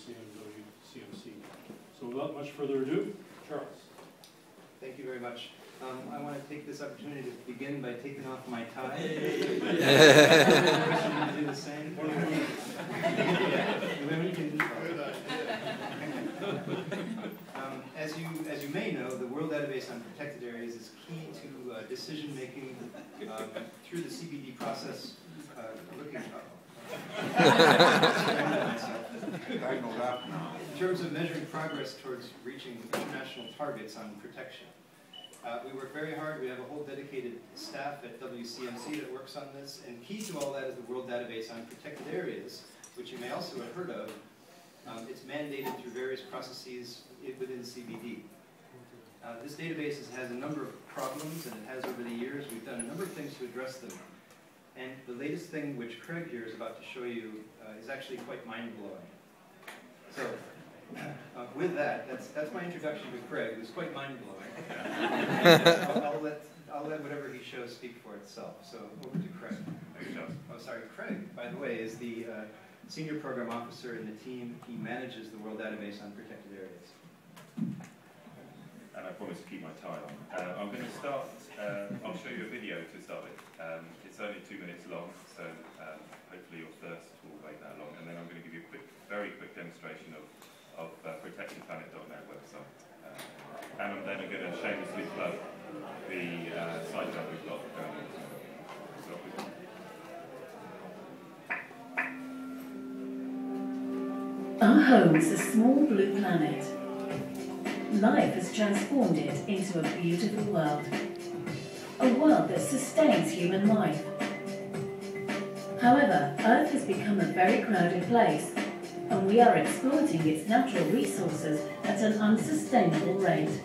WC and WCMC. So without much further ado, Charles. Thank you very much. I want to take this opportunity to begin by taking off my tie. Do the same. As you may know, the World Database on Protected Areas is key to decision making through the CBD process. In terms of measuring progress towards reaching international targets on protection. We work very hard. We have a whole dedicated staff at WCMC that works on this. And key to all that is the World Database on Protected Areas, which you may also have heard of. It's mandated through various processes within CBD. This database has a number of problems, and it has over the years. We've done a number of things to address them. And the latest thing, which Craig here is about to show you, is actually quite mind-blowing. So, with that, that's my introduction to Craig. It was quite mind-blowing. I'll let whatever he shows speak for itself. So, over to Craig. Oh, sorry, Craig, by the way, is the Senior Program Officer in the team. He manages the World Database on Protected Areas. And I promise to keep my tie on. I'm going to start, I'll show you a video to start with. It's only 2 minutes long, so hopefully your thirst will wait that long. And then I'm going to give you a very quick demonstration of Protectedplanet.net website. And then I'm going to shamelessly plug the site that we've got going on. Our home is a small blue planet. Life has transformed it into a beautiful world. A world that sustains human life. However, Earth has become a very crowded place, and we are exploiting its natural resources at an unsustainable rate.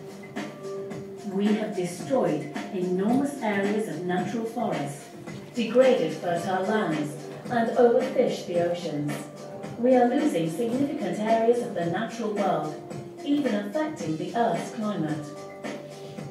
We have destroyed enormous areas of natural forests, degraded fertile lands, and overfished the oceans. We are losing significant areas of the natural world, even affecting the Earth's climate.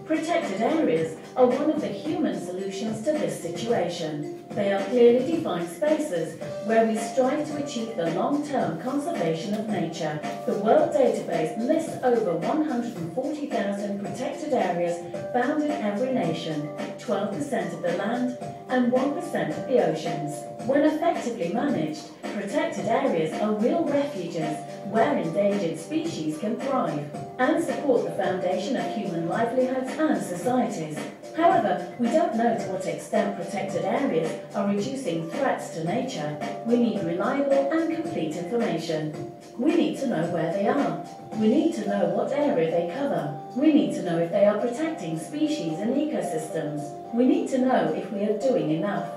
Protected areas are one of the human solutions to this situation. They are clearly defined spaces where we strive to achieve the long-term conservation of nature. The World Database lists over 140,000 protected areas found in every nation, 12% of the land and 1% of the oceans. When effectively managed, protected areas are real refuges where endangered species can thrive and support the foundation of human livelihoods and societies. However, we don't know to what extent protected areas are reducing threats to nature. We need reliable and complete information. We need to know where they are. We need to know what area they cover. We need to know if they are protecting species and ecosystems. We need to know if we are doing enough.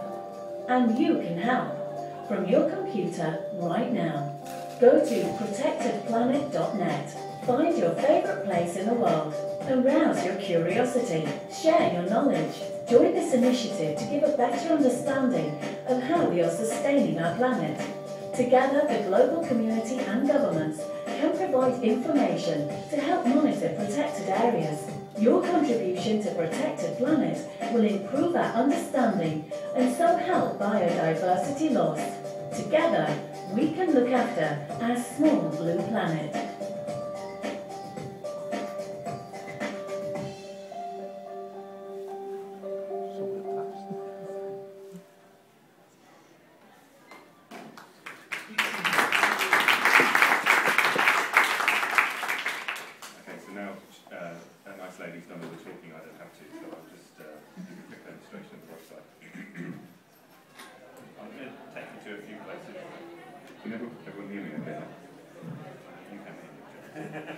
And you can help from your computer right now. Go to protectedplanet.net. Find your favourite place in the world. Arouse your curiosity, share your knowledge. Join this initiative to give a better understanding of how we are sustaining our planet. Together, the global community and governments can provide information to help monitor protected areas. Your contribution to Protected Planet will improve our understanding and so help biodiversity loss. Together, we can look after our small blue planet. Everyone hear me okay? You can hear me.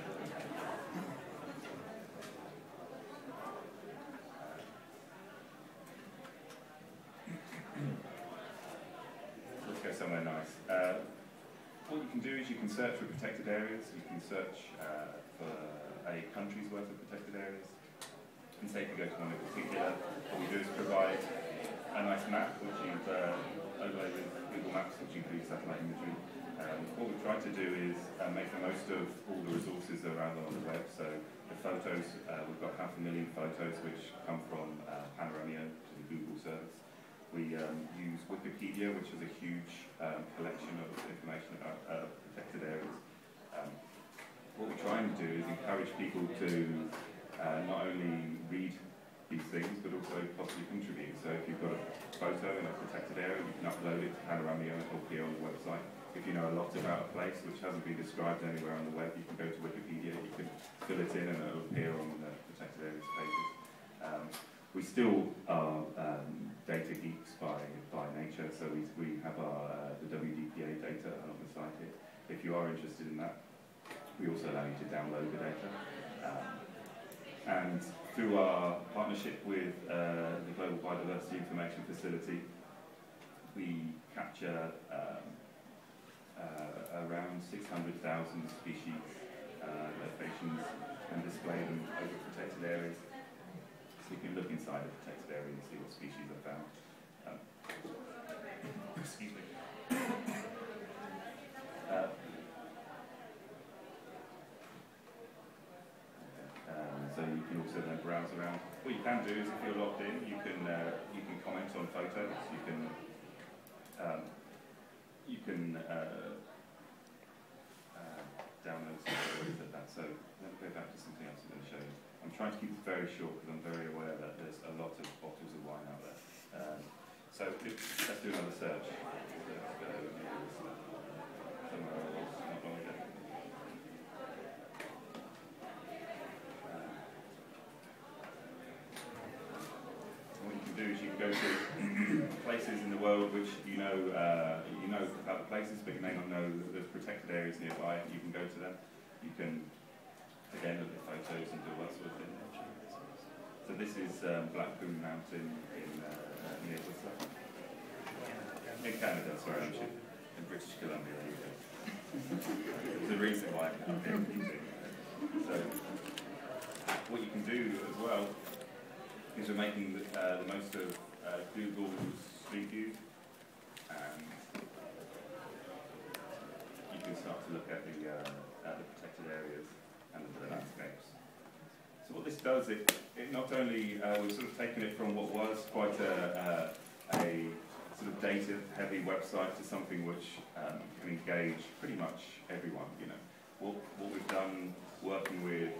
Let's go somewhere nice. What you can do is you can search for protected areas. You can search for a country's worth of protected areas. And say if you go to one in particular, what we do is provide a nice map, which you've overlaid with Google Maps, which includes satellite imagery. What we've tried to do is make the most of all the resources that are out on the web. So the photos, we've got 500,000 photos which come from Panorama to the Google service. We use Wikipedia, which is a huge collection of information about protected areas. trying to do is encourage people to not only read these things, but also possibly contribute. So if you've got a photo in a protected area, you can upload it to Panorama or appear on the website. If you know a lot about a place which hasn't been described anywhere on the web, you can go to Wikipedia, you can fill it in and it'll appear on the protected areas pages. We still are data geeks by nature, so we have our the WDPA data on the site here. If you are interested in that, we also allow you to download the data. And through our partnership with the Global Biodiversity Information Facility, we capture around 600,000 species locations and display them over protected areas. So you can look inside a protected area and see what species are found. Excuse me. So you can also then browse around. What you can do is, if you're logged in, you can comment on photos. You can download some photos of that. So let me go back to something else I'm going to show you. I'm trying to keep this very short because I'm very aware that there's a lot of bottles of wine out there. So let's do another search. Let's go somewhere else, not long ago. What you can do is you can go to places in the world which you know about the places, but you may not know that there's protected areas nearby. You can go to them. You can again look at photos and do that sort of thing. So this is Blackpool Mountain in near Whistler. In Canada, sorry, I'm sure. In British Columbia, there you go. There's a reason why I'm confusing. So what you can do as well is we're making the most of Google's Street View, and you can start to look at the protected areas and the landscapes. So what this does, it not only, we've sort of taken it from what was quite a sort of data-heavy website to something which can engage pretty much everyone, you know. What we've done working with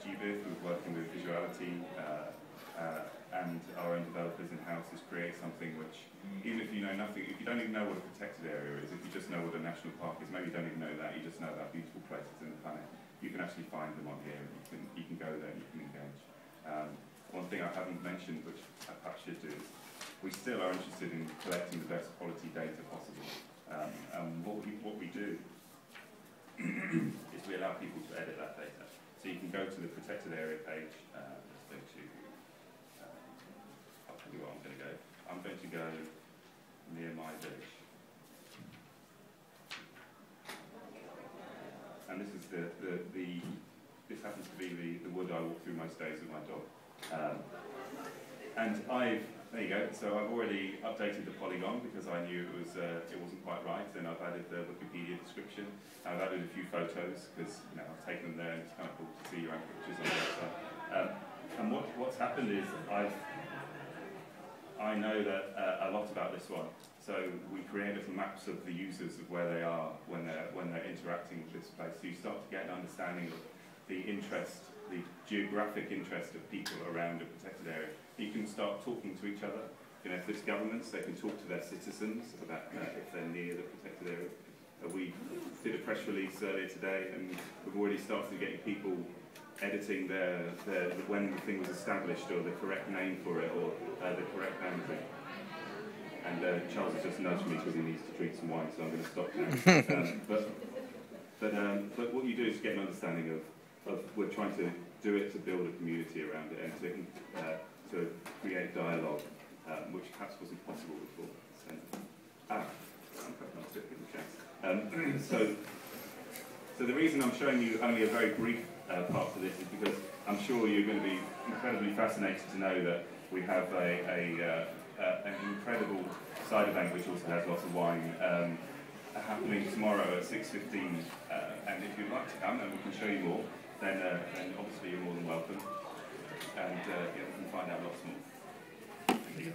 GBIF, we're working with Visuality, and our own developers in-house is create something which, even if you know nothing, if you don't even know what a protected area is, if you just know what a national park is, maybe you don't even know that, you just know about beautiful places in the planet, you can actually find them on here, and you can go there and you can engage. One thing I haven't mentioned, which I perhaps should do, is we still are interested in collecting the best quality data possible. And what we do is we allow people to edit that data. So you can go to the protected area page. Let's go to, I'll tell you what I'm going to go. I'm going to go near my village. And this is this happens to be the wood I walk through most days with my dog. And there you go. So I've already updated the polygon because I knew it wasn't quite right. Then I've added the Wikipedia description. I've added a few photos because I've taken them there and it's kind of cool to see your own pictures on the website. And what's happened is I know that a lot about this one. So we create little maps of the users of where they are when they're interacting with this place. So you start to get an understanding of the interest, the geographic interest of people around a protected area. You can start talking to each other. If it's governments, they can talk to their citizens about if they're near the protected area. We did a press release earlier today, and we've already started getting people editing when the thing was established, or the correct name for it, or the correct boundary. And Charles has just nudged me because he needs to drink some wine, so I'm going to stop now. But what you do is get an understanding of we're trying to do it to build a community around it and to create dialogue, which perhaps wasn't possible before. So the reason I'm showing you only a very brief part of this is because I'm sure you're going to be incredibly fascinated to know that we have an incredible side event which also has lots of wine happening tomorrow at 6:15. And if you'd like to come and we can show you more, then obviously you're more than welcome. And we can find out lots more. Thank you.